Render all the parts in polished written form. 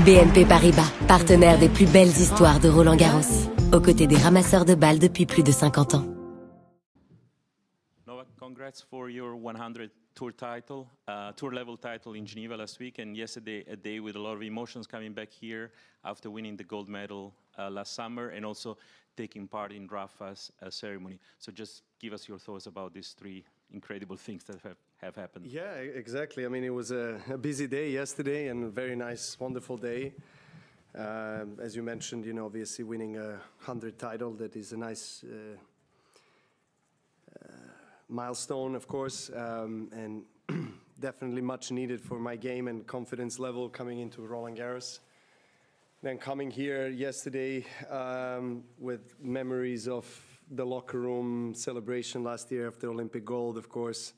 BNP Paribas, partenaire des plus belles histoires de Roland-Garros, aux côtés des ramasseurs de balles depuis plus de 50 ans. Novak, congrats for your 100 tour title, tour level title in Geneva last week, and yesterday a day with a lot of emotions coming back here after winning the gold medal last summer and also taking part in Rafa's ceremony. So just give us your thoughts about these three incredible things that have happened. Yeah, exactly. I mean, it was a busy day yesterday and a very nice, wonderful day. As you mentioned, you know, obviously winning a 100 title, that is a nice milestone, of course, and definitely much needed for my game and confidence level coming into Roland-Garros. Then coming here yesterday with memories of the locker room celebration last year after Olympic gold, of course,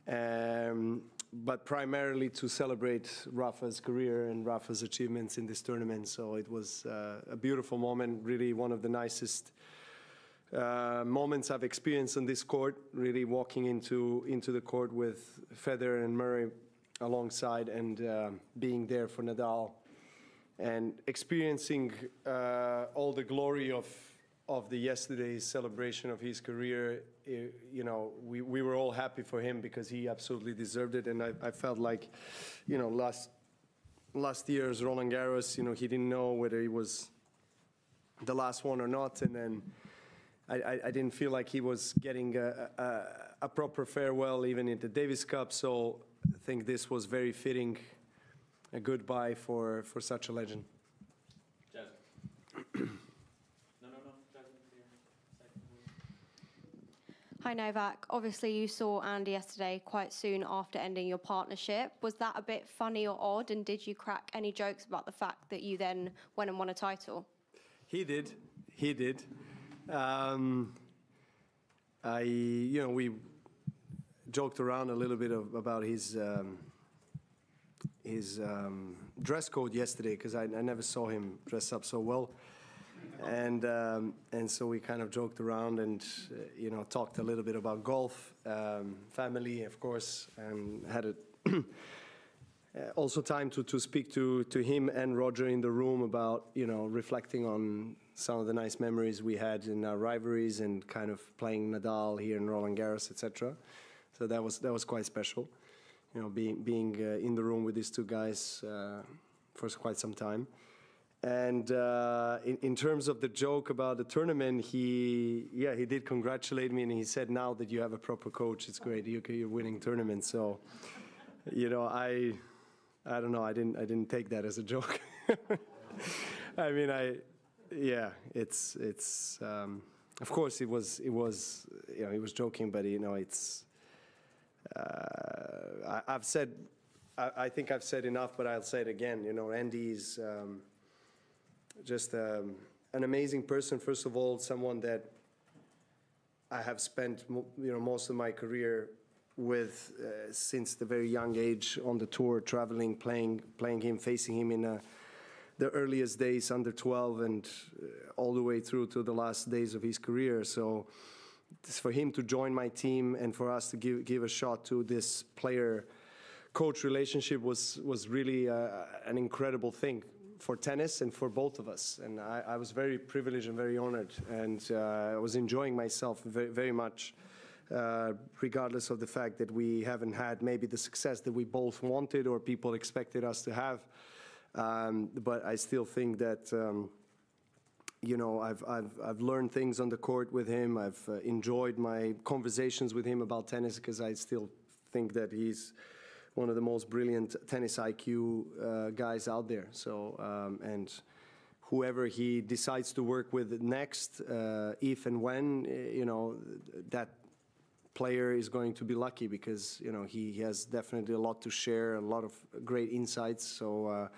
but primarily to celebrate Rafa's career and Rafa's achievements in this tournament. So it was a beautiful moment, really one of the nicest moments I've experienced on this court, really walking into the court with Federer and Murray alongside and being there for Nadal and experiencing all the glory of the yesterday's celebration of his career. You know, we were all happy for him because he absolutely deserved it, and I felt like, you know, last year's Roland-Garros, you know, he didn't know whether he was the last one or not, and then I didn't feel like he was getting a proper farewell even in the Davis Cup, so I think this was very fitting, a goodbye for such a legend. Hi Novak, obviously you saw Andy yesterday quite soon after ending your partnership. Was that a bit funny or odd, and did you crack any jokes about the fact that you then went and won a title? He did. You know, we joked around a little bit about his dress code yesterday, because I never saw him dress up so well, and so we kind of joked around and you know, talked a little bit about golf, family, of course, and had also time to speak to him and Roger in the room about, you know, reflecting on some of the nice memories we had in our rivalries and kind of playing Nadal here in Roland-Garros, etc. So that was quite special, you know, being in the room with these two guys for quite some time. And in terms of the joke about the tournament, he did congratulate me, and he said, "Now that you have a proper coach, it's great. You're winning tournaments." So, you know, I don't know. I didn't take that as a joke. I mean, it's of course it was you know, he was joking, but you know, it's I think I've said enough, but I'll say it again. You know, Andy's just an amazing person. First of all, someone that I have spent you know, most of my career with since the very young age on the tour, traveling, playing him, facing him in the earliest days, under 12, and all the way through to the last days of his career. So for him to join my team and for us to give a shot to this player-coach relationship was really an incredible thing for tennis and for both of us. And I was very privileged and very honored, and I was enjoying myself very, very much, regardless of the fact that we haven't had maybe the success that we both wanted or people expected us to have. But I still think that you know, I've learned things on the court with him. I've enjoyed my conversations with him about tennis, because I still think that he's one of the most brilliant tennis IQ guys out there. So and whoever he decides to work with next, if and when, you know, that player is going to be lucky, because you know, he has definitely a lot to share, a lot of great insights. So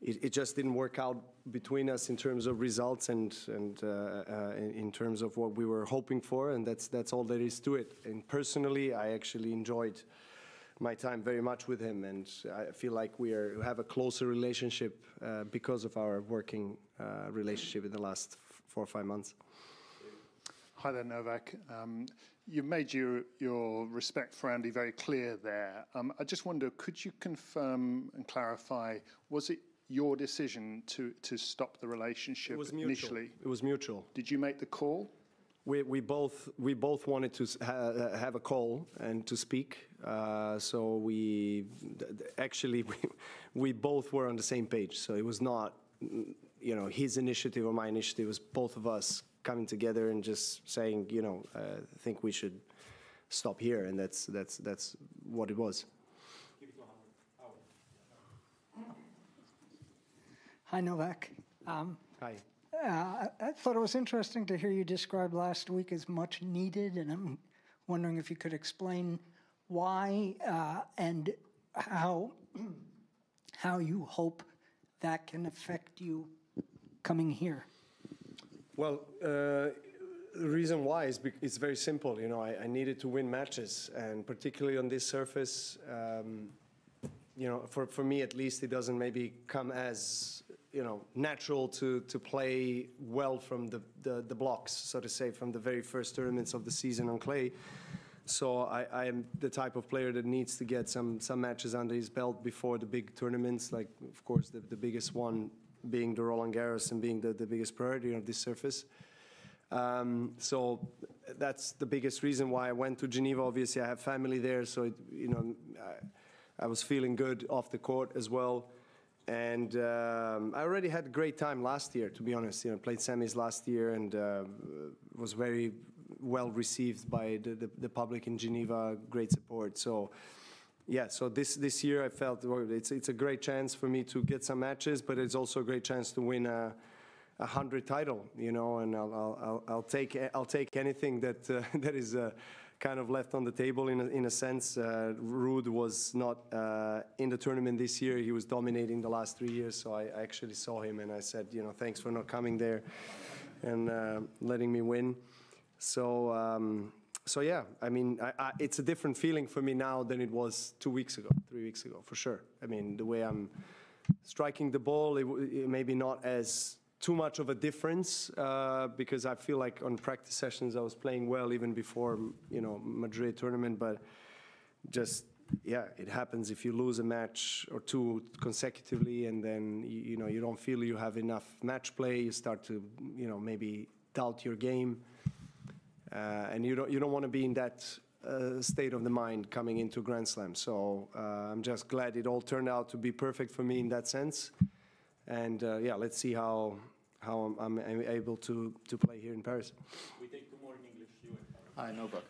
it just didn't work out between us in terms of results and in terms of what we were hoping for, and that's all there is to it. And personally, I actually enjoyed my time very much with him, and I feel like we have a closer relationship because of our working relationship in the last 4 or 5 months. Hi there, Novak. You made your respect for Andy very clear there. I just wonder, could you confirm and clarify, was it your decision to stop the relationship initially? It was mutual. Did you make the call? We both wanted to have a call and to speak. So we both were on the same page. So it was not, you know, his initiative or my initiative. It was both of us coming together and just saying, you know, I think we should stop here, and that's what it was. Hi, Novak. Hi. I thought it was interesting to hear you describe last week as much needed, and I'm wondering if you could explain why and how you hope that can affect you coming here. Well, the reason why is it's very simple. You know, I needed to win matches, and particularly on this surface, you know, for me at least, it doesn't maybe come as, you know, natural to play well from the blocks, so to say, from the very first tournaments of the season on clay. So I am the type of player that needs to get some matches under his belt before the big tournaments, like, of course, the biggest one being the Roland-Garros and being the biggest priority of this surface. So that's the biggest reason why I went to Geneva. Obviously, I have family there, so you know, I was feeling good off the court as well. And I already had a great time last year, to be honest. You know, played semis last year and was very well received by the public in Geneva. Great support. So yeah, so this year I felt, well, it's a great chance for me to get some matches, but it's also a great chance to win a 100 title, you know, and I'll take anything that that is kind of left on the table in a sense. Ruud was not in the tournament this year. He was dominating the last 3 years, so I actually saw him and I said, you know, thanks for not coming there and letting me win. So so yeah, I mean, it's a different feeling for me now than it was 2 weeks ago, 3 weeks ago, for sure. I mean, the way I'm striking the ball, it maybe not as too much of a difference because I feel like on practice sessions I was playing well even before, you know, Madrid tournament, but just, yeah, it happens if you lose a match or two consecutively and then, you know, you don't feel you have enough match play, you start to, you know, maybe doubt your game. And you don't want to be in that state of the mind coming into Grand Slam. So I'm just glad it all turned out to be perfect for me in that sense. And yeah, let's see how I'm able to play here in Paris. We take two more in English. Hi, Novak.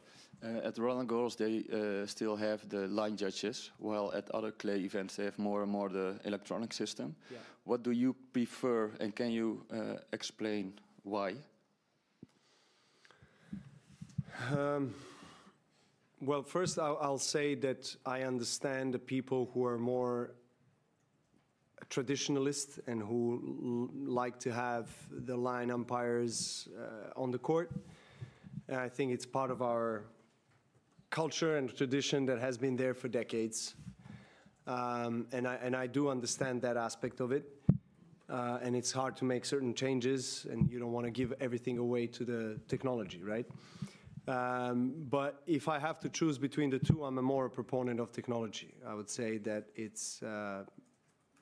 At Roland-Garros, they still have the line judges, while at other clay events they have more and more the electronic system. Yeah. What do you prefer, and can you explain why? Well, first I'll say that I understand the people who are more traditionalist and who like to have the line umpires on the court. And I think it's part of our culture and tradition that has been there for decades. And I do understand that aspect of it. And it's hard to make certain changes, and you don't want to give everything away to the technology, right? But if I have to choose between the two, I'm more a proponent of technology. I would say that it's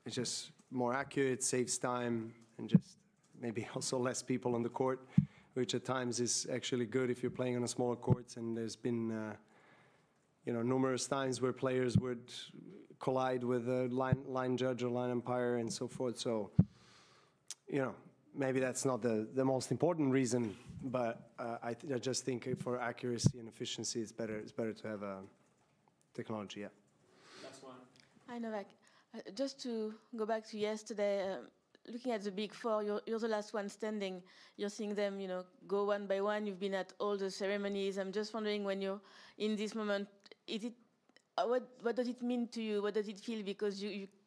just more accurate, saves time, and just maybe also less people on the court, which at times is actually good if you're playing on a smaller courts. And there's been, you know, numerous times where players would collide with a line judge or line umpire and so forth. So, you know, maybe that's not the most important reason, but I just think for accuracy and efficiency, it's better to have technology. Yeah. Last one. Hi, Novak. Just to go back to yesterday, looking at the big four, you're the last one standing. You're seeing them, you know, go one by one. You've been at all the ceremonies. I'm just wondering, when you're in this moment, is it what does it mean to you? What does it feel? Because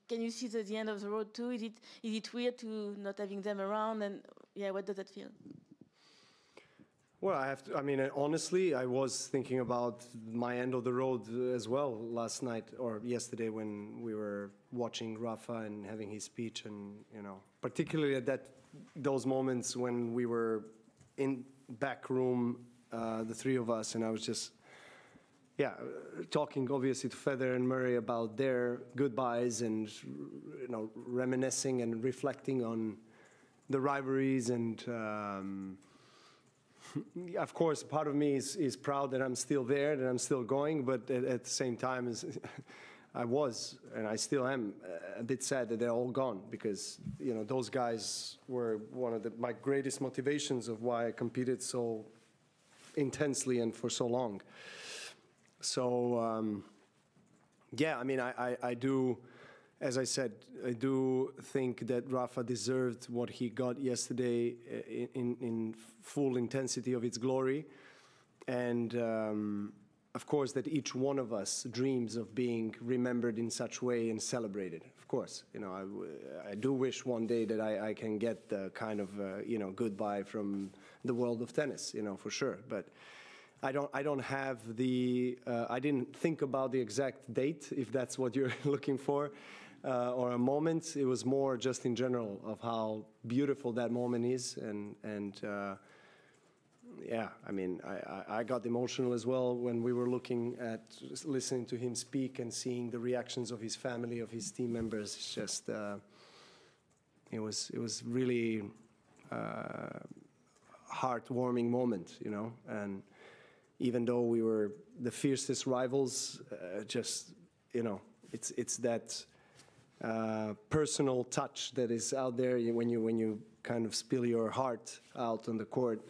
can you see the end of the road too? Is it weird to not having them around? And yeah, what does that feel? Well, I mean, honestly, I was thinking about my end of the road as well last night or yesterday when we were watching Rafa and having his speech, and, you know, particularly at those moments when we were in back room the three of us, and I was just, yeah, talking obviously to Federer and Murray about their goodbyes and, you know, reminiscing and reflecting on the rivalries. And of course, part of me is proud that I'm still there, that I'm still going, but at the same time, I was, and I still am, a bit sad that they're all gone, because, you know, those guys were one of my greatest motivations of why I competed so intensely and for so long. So, yeah, I mean, I do, as I said, I do think that Rafa deserved what he got yesterday in full intensity of its glory. And, of course, that each one of us dreams of being remembered in such way and celebrated. Of course, you know, I do wish one day that I can get the kind of, you know, goodbye from the world of tennis, you know, for sure. But I don't have the, I didn't think about the exact date, if that's what you're looking for, or a moment. It was more just in general of how beautiful that moment is. And yeah, I mean, I got emotional as well when we were looking at, listening to him speak and seeing the reactions of his family, of his team members. It's just, it was really heartwarming moment, you know. And even though we were the fiercest rivals, just, you know, it's that personal touch that is out there when you kind of spill your heart out on the court,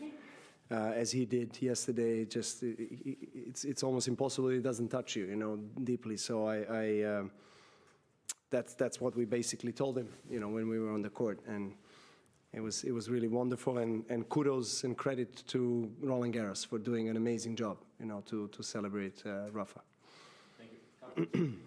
as he did yesterday. Just it's almost impossible it doesn't touch you, you know, deeply. So that's what we basically told him, you know, when we were on the court. And it was really wonderful, and kudos and credit to Roland-Garros for doing an amazing job, you know, to celebrate Rafa. Thank you.